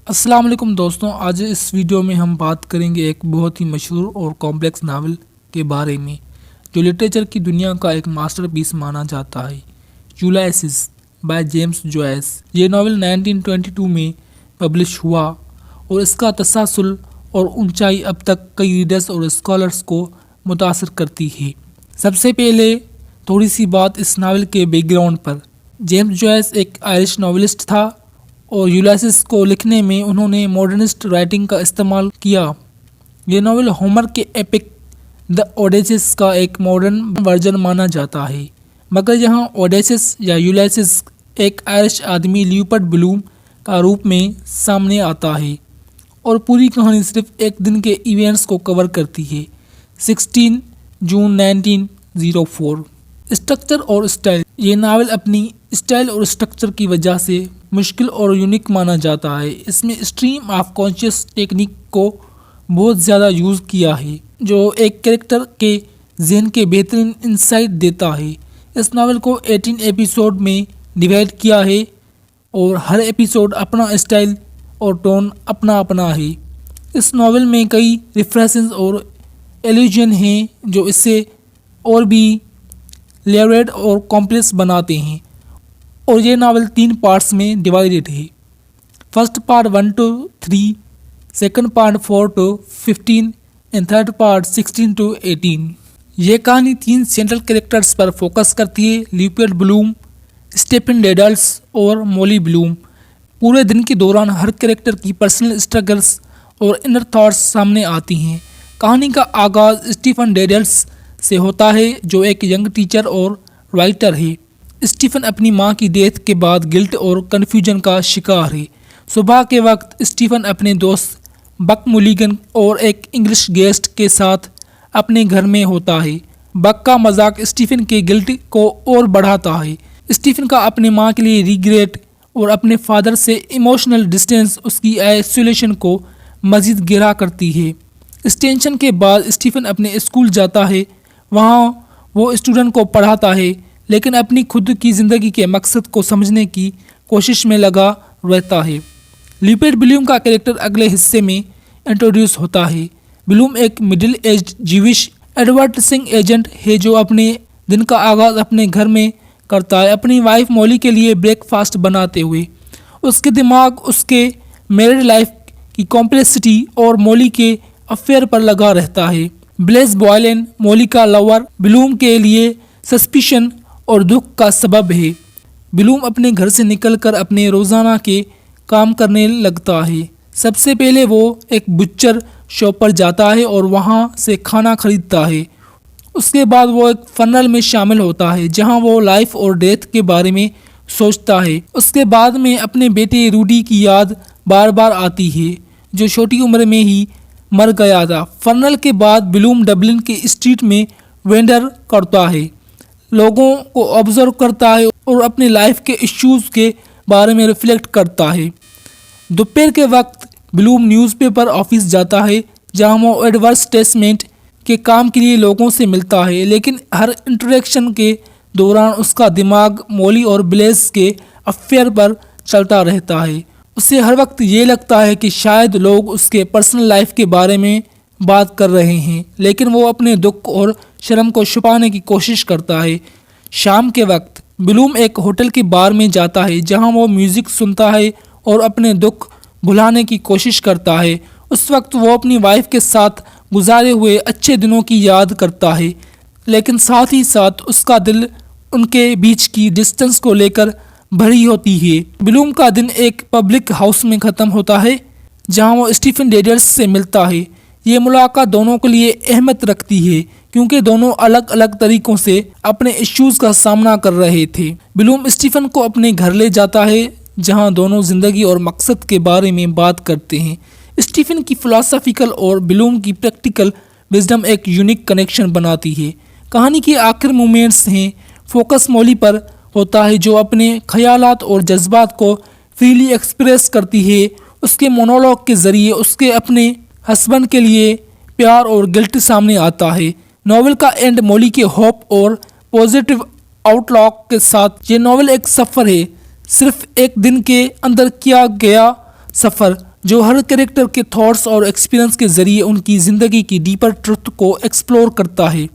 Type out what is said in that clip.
अस्सलाम वालेकुम दोस्तों, आज इस वीडियो में हम बात करेंगे एक बहुत ही मशहूर और कॉम्प्लेक्स नावल के बारे में जो लिटरेचर की दुनिया का एक मास्टरपीस माना जाता है। Ulysses by James Joyce. ये नावल 1922 में पब्लिश हुआ और इसका तसलसल और ऊंचाई अब तक कई रीडर्स और स्कॉलर्स को मुतासर करती है। सबसे पहले थोड़ी सी बात इस नावल के बैकग्राउंड पर। जेम्स जॉयस एक आयरिश नॉवेलिस्ट था और यूलिसिस को लिखने में उन्होंने मॉडर्निस्ट राइटिंग का इस्तेमाल किया। ये नावल होमर के एपिक द ओडेसिस का एक मॉडर्न वर्जन माना जाता है, मगर यहाँ ओडेसिस या यूलिसिस एक आयरिश आदमी ल्यूपर्ट ब्लूम का रूप में सामने आता है और पूरी कहानी सिर्फ एक दिन के इवेंट्स को कवर करती है। 16 जून 1904। स्ट्रक्चर और स्टाइल। ये नावल अपनी स्टाइल और स्ट्रक्चर की वजह से मुश्किल और यूनिक माना जाता है। इसमें स्ट्रीम ऑफ कॉन्शियस टेक्निक को बहुत ज़्यादा यूज़ किया है जो एक कैरेक्टर के जहन के बेहतरीन इंसाइट देता है। इस नावल को 18 एपिसोड में डिवाइड किया है और हर एपिसोड अपना स्टाइल और टोन अपना अपना है। इस नावल में कई रेफरेंसेस और एल्यूजन हैं जो इसे और भी लेयर्ड और कॉम्प्लेक्स बनाते हैं और ये नावल 3 पार्ट्स में डिवाइडेड है। First part 1 to 3, second part 4 to 15 and third part 16 to 18। ये कहानी 3 सेंट्रल कैरेक्टर्स पर फोकस करती है, ल्यूपर्ट ब्लूम, स्टीफन डेडल्स और मॉली ब्लूम। पूरे दिन के दौरान हर कैरेक्टर की पर्सनल स्ट्रगल्स और इनर थॉट्स सामने आती हैं। कहानी का आगाज़ स्टीफन डेडल्स से होता है जो एक यंग टीचर और राइटर है। स्टीफन अपनी मां की डेथ के बाद गिल्ट और कन्फ्यूजन का शिकार है। सुबह के वक्त स्टीफन अपने दोस्त बक मुलिगन और एक इंग्लिश गेस्ट के साथ अपने घर में होता है। बक का मजाक स्टीफन के गिल्ट को और बढ़ाता है। स्टीफन का अपने मां के लिए रिग्रेट और अपने फादर से इमोशनल डिस्टेंस उसकी आइसोलेशन को मज़ीद गहरा करती है। इस टेंशन के बाद स्टीफन अपने स्कूल जाता है। वहाँ वो स्टूडेंट को पढ़ाता है लेकिन अपनी खुद की ज़िंदगी के मकसद को समझने की कोशिश में लगा रहता है। ल्यूपर्ट ब्लूम का कैरेक्टर अगले हिस्से में इंट्रोड्यूस होता है। ब्लूम एक मिडिल एज्ड जीविश एडवर्टाइजिंग एजेंट है जो अपने दिन का आगाज़ अपने घर में करता है, अपनी वाइफ मॉली के लिए ब्रेकफास्ट बनाते हुए। उसके दिमाग उसके मैरिड लाइफ की कॉम्प्लेक्सिटी और मॉली के अफेयर पर लगा रहता है। ब्लेस बॉयलन, मॉली का लवर, ब्लूम के लिए सस्पिशन और दुख का सबब है। ब्लूम अपने घर से निकलकर अपने रोज़ाना के काम करने लगता है। सबसे पहले वो एक बुच्चर शॉप पर जाता है और वहाँ से खाना खरीदता है। उसके बाद वो एक फनल में शामिल होता है जहाँ वो लाइफ और डेथ के बारे में सोचता है। उसके बाद में अपने बेटे रूडी की याद बार बार आती है जो छोटी उम्र में ही मर गया था। फनल के बाद ब्लूम डबलिन के स्ट्रीट में वेंडर करता है, लोगों को ऑब्जर्व करता है और अपने लाइफ के इश्यूज़ के बारे में रिफ्लेक्ट करता है। दोपहर के वक्त ब्लूम न्यूज़पेपर ऑफिस जाता है जहां वो एडवर्टाइजमेंट के काम के लिए लोगों से मिलता है, लेकिन हर इंटरेक्शन के दौरान उसका दिमाग मॉली और ब्लेस के अफेयर पर चलता रहता है। उसे हर वक्त ये लगता है कि शायद लोग उसके पर्सनल लाइफ के बारे में बात कर रहे हैं, लेकिन वो अपने दुख और शर्म को छुपाने की कोशिश करता है। शाम के वक्त ब्लूम एक होटल के बार में जाता है जहां वो म्यूज़िक सुनता है और अपने दुख भुलाने की कोशिश करता है। उस वक्त वो अपनी वाइफ के साथ गुजारे हुए अच्छे दिनों की याद करता है, लेकिन साथ ही साथ उसका दिल उनके बीच की डिस्टेंस को लेकर भरी होती है। ब्लूम का दिन एक पब्लिक हाउस में ख़त्म होता है जहां वो स्टीफन डेडल्स से मिलता है। ये मुलाकात दोनों के लिए अहमियत रखती है क्योंकि दोनों अलग अलग तरीक़ों से अपने इश्यूज़ का सामना कर रहे थे। ब्लूम स्टीफन को अपने घर ले जाता है जहां दोनों ज़िंदगी और मकसद के बारे में बात करते हैं। स्टीफन की फ़िलासफ़िकल और ब्लूम की प्रैक्टिकल विजडम एक यूनिक कनेक्शन बनाती है। कहानी के आखिर मोमेंट्स हैं फोकस मॉली पर होता है जो अपने ख्यालात और जज्बात को फ्रीली एक्सप्रेस करती है। उसके मोनोलॉग के ज़रिए उसके अपने हस्बैंड के लिए प्यार और गिल्ट सामने आता है। नॉवेल का एंड मॉली के होप और पॉजिटिव आउटलुक के साथ। ये नॉवेल एक सफ़र है, सिर्फ एक दिन के अंदर किया गया सफ़र जो हर कैरेक्टर के थॉट्स और एक्सपीरियंस के जरिए उनकी ज़िंदगी की डीपर ट्रुथ को एक्सप्लोर करता है।